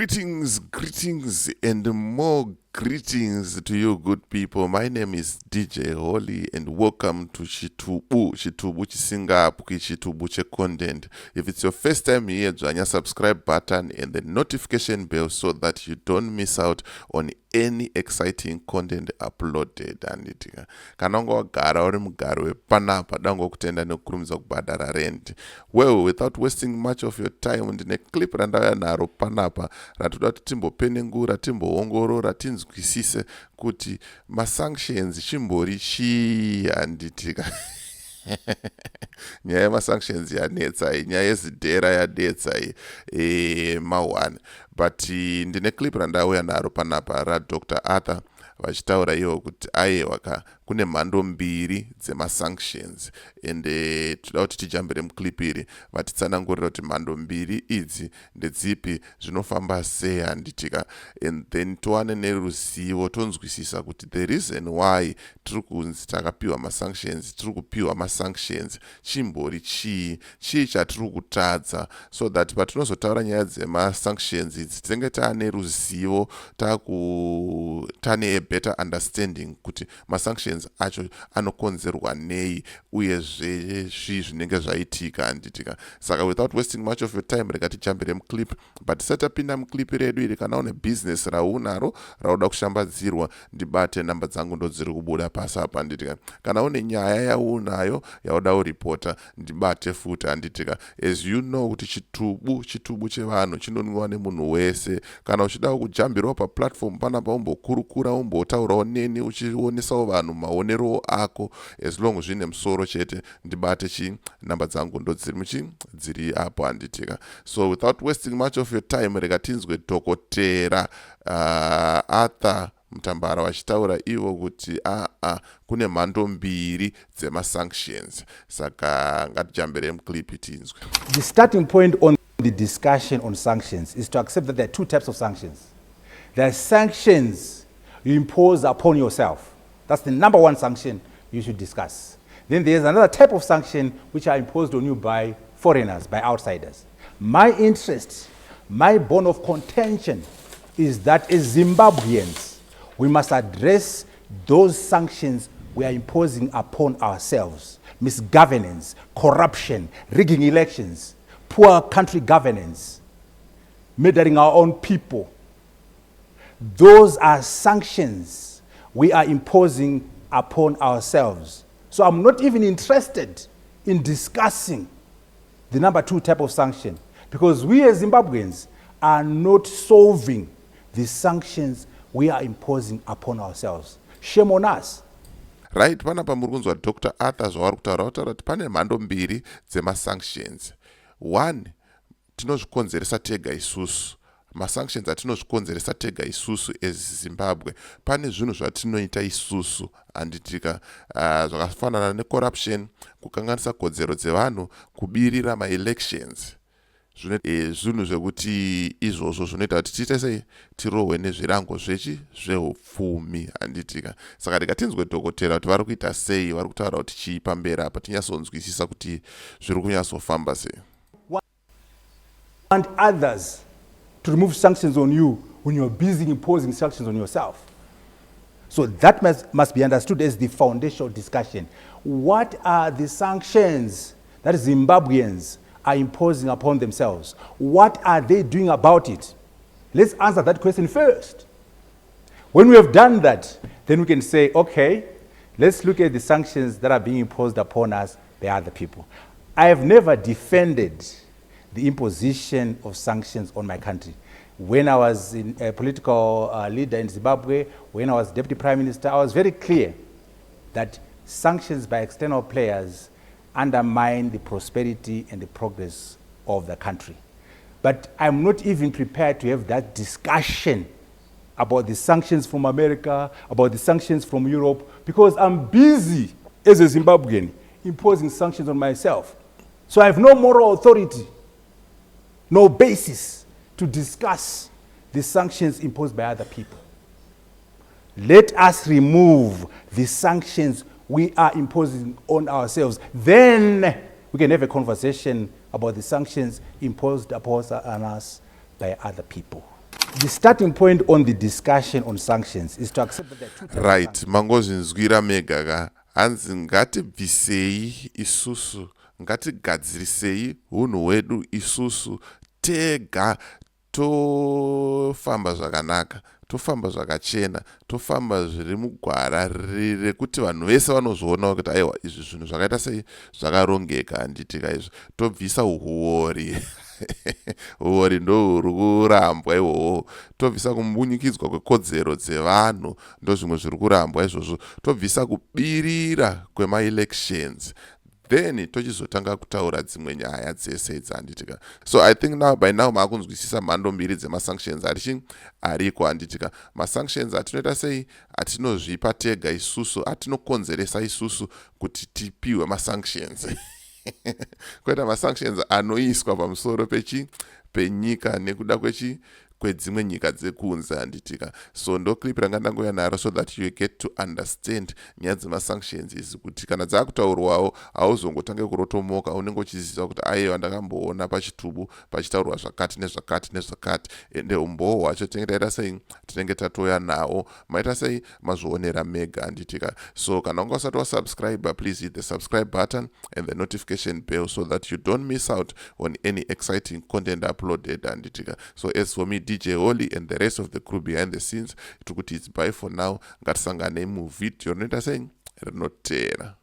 Greetings, and more greetings to you, good people. My name is DJ Holly, and welcome to Chitubu Chisingapu, Chitubu Che Content. If it's your first time here, join your subscribe button and the notification bell so that you don't miss out on any exciting content uploaded. And kanongo gara uri mugaro wepanapa dango kutenda nekurumidza kubhadhara rent. Well, without wasting much of your time, ndine clip randauya naro panapa ratoda kuti timbopenengura, timboongorora, tinzwisise kuti masanctions chimbori chii handitika. Nyaya yemasanctions yanetsa iyi, nyaya yezidhera yanetsa iyi ma1. But ndine clip randauya naro panapa raDr Arthur vachitaura iwo kuti aiwa kune mhando mbiri dzemasanctions, and toda kuti tijambire muclip iri vatitsanangurira kuti mhando mbiri idzi ndedzipi, zvinofamba sei handitika, and then towane neruzivo, tonzwisisa kuti the reason why tiri kunzi takapiwa masanctions, tiri kupiwa masanctions chimbori chii chatiri kutadza, so that patinozotaura nyaya dzemasanctions idzi tinenge taane ruzivo, taane a better understanding kuti masanctions acho anokonzerwa nei uyezve zvii zvinenge zvaitika handitika. Saka without wasting much of your time, rega tijambire muclip. But tisatapinda muclip redu iri, kana une business raunaro rauda kushambadzirwa, ndibate namba dzangu ndo dziri kubuda pasi apa handitika. Kana une nyaya yaunayo yauda kuripota, ndibate futi handitika. As you know kuti chitubu chevanhu chinonwiwa nemunhu wese. Kana uchida kujambirawo paplatform panapa umbokurukura, umbotaurawo neni uchionesawo vanhu maonero ako, as long as zvine musoro chete, ndibate namba dzangu ndo dziri apo handitika. So without wasting much of your time, rega tinzwe Dr. Arthur Mutambara vachitaura ivo kuti kune mhando mbiri dzemasanctions. Saka ngatijambire muclip tinzwe. The starting point on the discussion on sanctions is to accept that there are two types of sanctions. There are sanctions you impose upon yourself. That's the number one sanction you should discuss. Then there's another type of sanction which are imposed on you by foreigners, by outsiders. My interest, my bone of contention is that as Zimbabweans, we must address those sanctions we are imposing upon ourselves. Misgovernance, corruption, rigging elections, poor country governance, murdering our own people. Those are sanctions we are imposing upon ourselves. So I'm not even interested in discussing the number two type of sanction, because we as Zimbabweans are not solving the sanctions we are imposing upon ourselves. Shame on us. Right, panapa muri kunzwa Dr. Arthur zvavari kutaura kuti pane mhando mbiri dzemasanctions. One, tinozvikonzeresa tega isusu. Masanctions atinozvikonzeresa tega isusu as Zimbabwe. Pane zvinhu zvatinoita isusu handitika, zvakafanana necorruption, kukanganisa kodzero dzevanhu, kubirira maelections. Zvinhu zvekuti izvozvo zvinoita kuti tiite sei, tirohwe nezvirango zveupfumi handitika. Saka rega tinzwe dhokotera kuti vari kuita sei, vari kutaura kuti chii pamberi apa, tinyatsonzwisisa kuti zviri kunyatsofamba sei. And others to remove sanctions on you when you're busy imposing sanctions on yourself. So that must be understood as the foundational discussion. What are the sanctions that Zimbabweans are imposing upon themselves? What are they doing about it? Let's answer that question first. When we have done that, then we can say, okay, let's look at the sanctions that are being imposed upon us by other people. I have never defended the imposition of sanctions on my country. When I was a political leader in Zimbabwe, when I was Deputy Prime Minister, I was very clear that sanctions by external players undermine the prosperity and the progress of the country. But I'm not even prepared to have that discussion about the sanctions from America, about the sanctions from Europe, because I'm busy as a Zimbabwean imposing sanctions on myself. So I have no moral authority, no basis to discuss the sanctions imposed by other people. Let us remove the sanctions we are imposing on ourselves. Then we can have a conversation about the sanctions imposed upon us by other people. the starting point on the discussion on sanctions is to accept that there are two types of right mangozvinzwira mega ka hanzi ngatibvisei isusu ngatigadzirisei unhu hwedu isusu tega tofamba zvakanaka tofamba zvakachena tofamba zviri mugwara rekuti vanhu vese vanozvionawo kuti aiwa izvi zvinhu zvakaita sei zvakarongeka handitika izvi tobvisa uori uori ndo huri kurambwa ihwohwo tobvisa kumbunyikidzwa kwekodzero dzevanhu ndo zvimwe zviri kurambwa izvozvo tobvisa kubirira kwema-elections then tochizotanga kutaura dzimwe nyaya dzese dzanditika so I think now by now maakunzwisisa mhando mbiri dzema-sanctions ariko handitika ma-sanctions atinoita sei atinozvipa tega isusu atinokonzeresa isusu kuti tipiwe ma-sanctions kweta ma-sanctions anoiswa pamusoro penyika nekuda kwedzimwe nyika dzekunze handitika so ndo clip ranga ndangoya naro so that you get to understand nyaya dzema-sanctions izi kuti kana dzakutaurwawo hauzongotange kurotomoka unenge uchiziva kuti aiwa ndakamboona pachitubu pachitaurwa zvakati nezvakati nezvakati ende umbowo hwacho tinenge taita sei tinenge tatoya nawo maita sei mazvionera mega handitika so kana unga usati wasubscribe please hit the subscribe button and the notification bell so that you don't miss out on any exciting content uploaded handitika so as for me DJ Holly and the rest of the crew behind the scenes, it's bye for now. Ngatisangane mu video rinoita sei rinotera.